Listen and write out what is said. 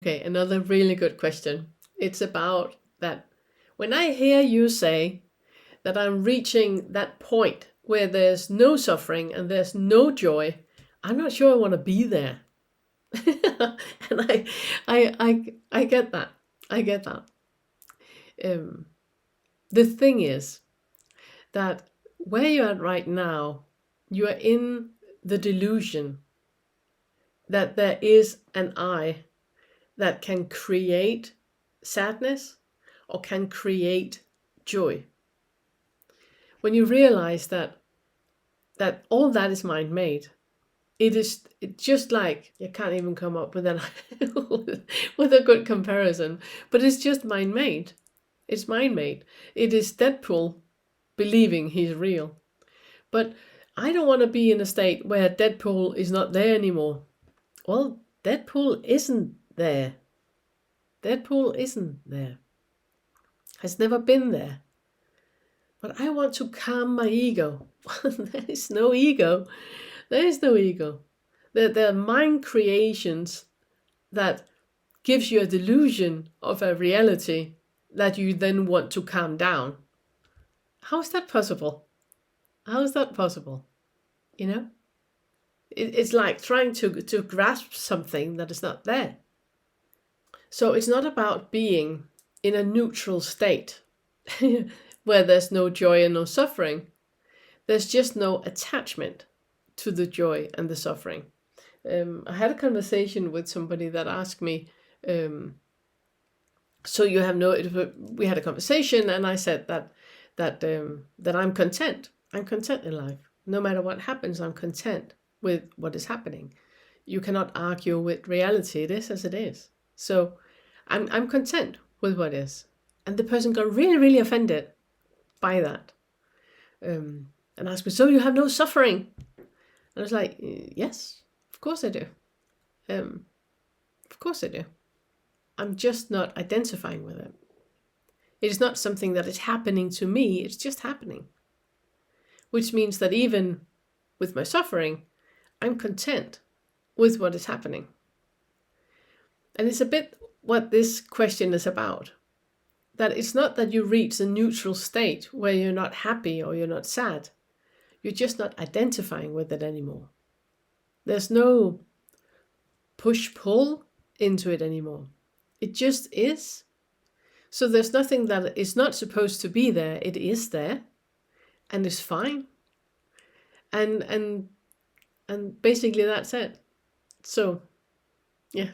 Okay, another really good question. It's about that when I hear you say that I'm reaching that point where there's no suffering and there's no joy, I'm not sure I want to be there. And I get that. I get that. Um, the thing is that where you're at right now, you are in the delusion that there is an I that can create sadness or can create joy. When you realize that all that is mind made, it's just like, you can't even come up with an with a good comparison, but it's just mind made. It's mind made. It is Deadpool believing he's real. But I don't want to be in a state where Deadpool is not there anymore. Well, Deadpool isn't there. Deadpool isn't there. Has never been there. But I want to calm my ego. There is no ego. There is no ego. There are mind creations that gives you a delusion of a reality that you then want to calm down. How is that possible? How is that possible? You know? It's like trying to grasp something that is not there. So it's not about being in a neutral state where there's no joy and no suffering. There's just no attachment to the joy and the suffering. I had a conversation with somebody that asked me, so you have no, we had a conversation and I said that I'm content. I'm content in life. No matter what happens, I'm content with what is happening. You cannot argue with reality. It is as it is. So I'm content with what is. And the person got really, really offended by that. And asked me, so you have no suffering? And I was like, yes, of course I do. Of course I do. I'm just not identifying with it. It is not something that is happening to me, it's just happening. Which means that even with my suffering, I'm content with what is happening. And it's a bit what this question is about. That it's not that you reach a neutral state where you're not happy or you're not sad. You're just not identifying with it anymore. There's no push-pull into it anymore. It just is. So there's nothing that is not supposed to be there. It is there, and it's fine. And basically that's it. So, yeah,